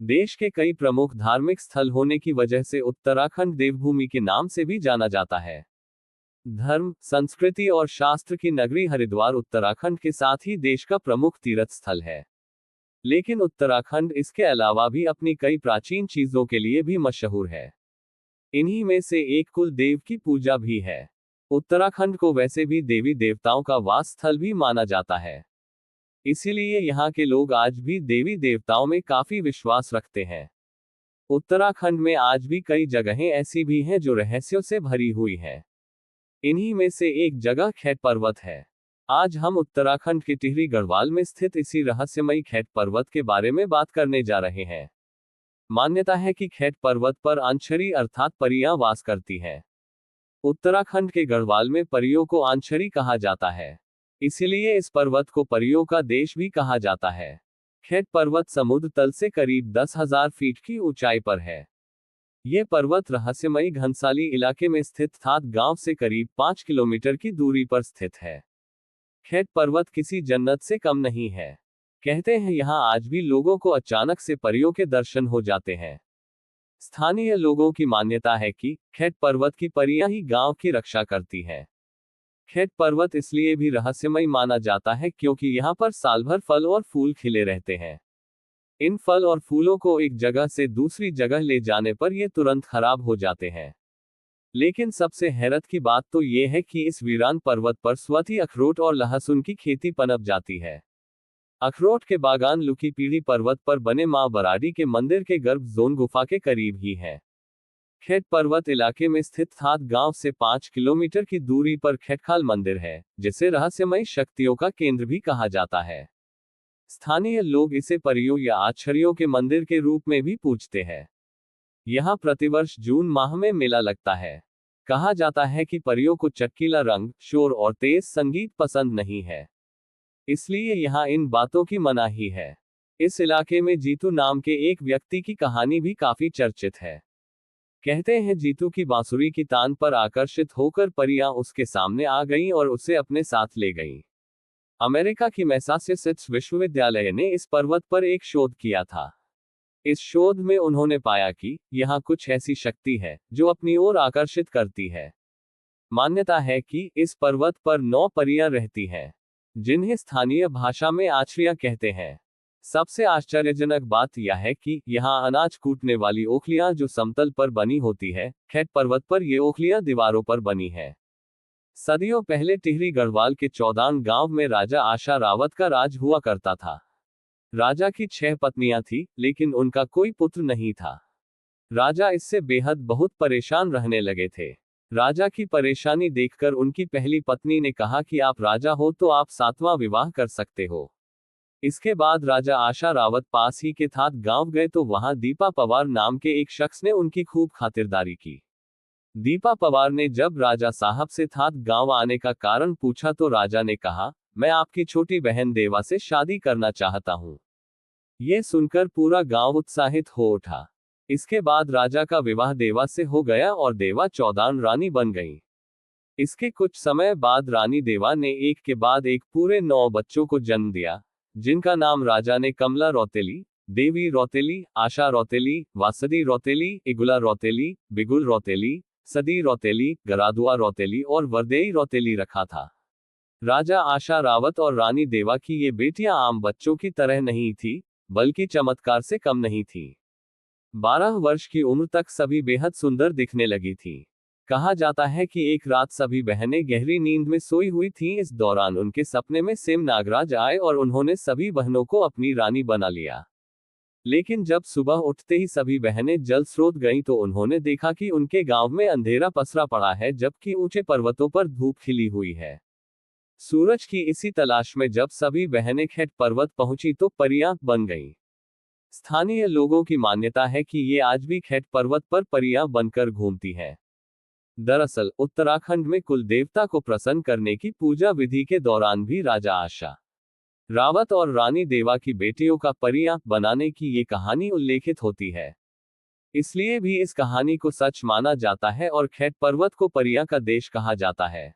देश के कई प्रमुख धार्मिक स्थल होने की वजह से उत्तराखंड देवभूमि के नाम से भी जाना जाता है। धर्म, संस्कृति और शास्त्र की नगरी हरिद्वार उत्तराखंड के साथ ही देश का प्रमुख तीर्थ स्थल है। लेकिन उत्तराखंड इसके अलावा भी अपनी कई प्राचीन चीजों के लिए भी मशहूर है। इन्हीं में से एक कुल देव की पूजा भी है। उत्तराखंड को वैसे भी देवी देवताओं का वास स्थल भी माना जाता है। इसीलिए यहाँ के लोग आज भी देवी देवताओं में काफी विश्वास रखते हैं। उत्तराखंड में आज भी कई जगहें ऐसी भी हैं जो रहस्यों से भरी हुई हैं। इन्हीं में से एक जगह खैट पर्वत है। आज हम उत्तराखंड के टिहरी गढ़वाल में स्थित इसी रहस्यमयी खैट पर्वत के बारे में बात करने जा रहे हैं। मान्यता है कि खैट पर्वत पर आंछरी अर्थात परियां वास करती हैं। उत्तराखंड के गढ़वाल में परियों को आंछरी कहा जाता है। इसीलिए इस पर्वत को परियों का देश भी कहा जाता है। खैट पर्वत समुद्र तल से करीब 10,000 फीट की ऊंचाई पर है। यह पर्वत रहस्यमयी घनसाली इलाके में स्थित थात गांव से करीब 5 किलोमीटर की दूरी पर स्थित है। खैट पर्वत किसी जन्नत से कम नहीं है। कहते हैं यहां आज भी लोगों को अचानक से परियों के दर्शन हो जाते हैं। स्थानीय लोगों की मान्यता है कि खैट पर्वत की परियां ही गांव की रक्षा करती हैं। खैट पर्वत इसलिए भी रहस्यमय माना जाता है क्योंकि यहाँ पर साल भर फल और फूल खिले रहते हैं। इन फल और फूलों को एक जगह से दूसरी जगह ले जाने पर ये तुरंत खराब हो जाते हैं। लेकिन सबसे हैरत की बात तो ये है कि इस वीरान पर्वत पर स्वतः ही अखरोट और लहसुन की खेती पनप जाती है। अखरोट के बागान लुकी पीढ़ी पर्वत पर बने मां बराडी के मंदिर के गर्भ जोन गुफा के करीब ही है। खैट पर्वत इलाके में स्थित थात गांव से 5 किलोमीटर की दूरी पर खैटखाल मंदिर है, जिसे रहस्यमयी शक्तियों का केंद्र भी कहा जाता है। स्थानीय लोग इसे परियों या आश्चर्यों के मंदिर के रूप में भी पूजते हैं। यहाँ प्रतिवर्ष जून माह में मेला लगता है। कहा जाता है कि परियों को चटकीला रंग, शोर और तेज संगीत पसंद नहीं है, इसलिए यहाँ इन बातों की मनाही है। इस इलाके में जीतू नाम के एक व्यक्ति की कहानी भी काफी चर्चित है। कहते हैं जीतू की बांसुरी की तान पर आकर्षित होकर परियां उसके सामने आ गईं और उसे अपने साथ ले गईं। अमेरिका की मैसाचुसेट्स विश्वविद्यालय ने इस पर्वत पर एक शोध किया था। इस शोध में उन्होंने पाया कि यहाँ कुछ ऐसी शक्ति है जो अपनी ओर आकर्षित करती है। मान्यता है कि इस पर्वत पर 9 परियां रहती हैं, जिन्हें स्थानीय भाषा में आछरियां कहते हैं। सबसे आश्चर्यजनक बात यह है कि यहाँ अनाज कूटने वाली ओखलियां जो समतल पर बनी होती है, खैट पर्वत पर ये ओखलियां दीवारों पर बनी है। सदियों पहले टिहरी गढ़वाल के चौदान गांव में राजा आशा रावत का राज हुआ करता था। राजा की 6 पत्नियां थी, लेकिन उनका कोई पुत्र नहीं था। राजा इससे बेहद बहुत परेशान रहने लगे थे। राजा की परेशानी देखकर उनकी पहली पत्नी ने कहा कि आप राजा हो तो आप 7वां विवाह कर सकते हो। इसके बाद राजा आशा रावत पास ही के थात गांव गए तो वहां दीपा पवार नाम के एक शख्स ने उनकी खूब खातिरदारी की। दीपा पवार ने जब राजा साहब से थात गांव आने का कारण पूछा तो राजा ने कहा, मैं आपकी छोटी बहन देवा से शादी करना चाहता हूं। यह सुनकर पूरा गांव उत्साहित हो उठा। इसके बाद राजा का विवाह देवा से हो गया और देवा चौदान रानी बन गई। इसके कुछ समय बाद रानी देवा ने एक के बाद एक पूरे 9 बच्चों को जन्म दिया, जिनका नाम राजा ने कमला रौतेली, देवी रौतेली, आशा रौतेली, वासदी रौतेली, इगुला रौतेली, बिगुल रौतेली, सदी रौतेली, गरादुआ रौतेली और वरदेई रौतेली रखा था। राजा आशा रावत और रानी देवा की ये बेटियां आम बच्चों की तरह नहीं थी, बल्कि चमत्कार से कम नहीं थी। 12 वर्ष की उम्र तक सभी बेहद सुंदर दिखने लगी थी। कहा जाता है कि एक रात सभी बहनें गहरी नींद में सोई हुई थीं। इस दौरान उनके सपने में सेम नागराज आए और उन्होंने सभी बहनों को अपनी रानी बना लिया। लेकिन जब सुबह उठते ही सभी बहनें जल स्रोत गईं तो उन्होंने देखा कि उनके गांव में अंधेरा पसरा पड़ा है, जबकि ऊंचे पर्वतों पर धूप खिली हुई है। सूरज की इसी तलाश में जब सभी बहनें खैट पर्वत पहुंची तो परियां बन गईं। स्थानीय लोगों की मान्यता है कि ये आज भी खैट पर्वत पर परियां बनकर घूमती हैं। दरअसल उत्तराखंड में कुल देवता को प्रसन्न करने की पूजा विधि के दौरान भी राजा आशा रावत और रानी देवा की बेटियों का परियां बनाने की ये कहानी उल्लेखित होती है। इसलिए भी इस कहानी को सच माना जाता है और खैट पर्वत को परियां का देश कहा जाता है।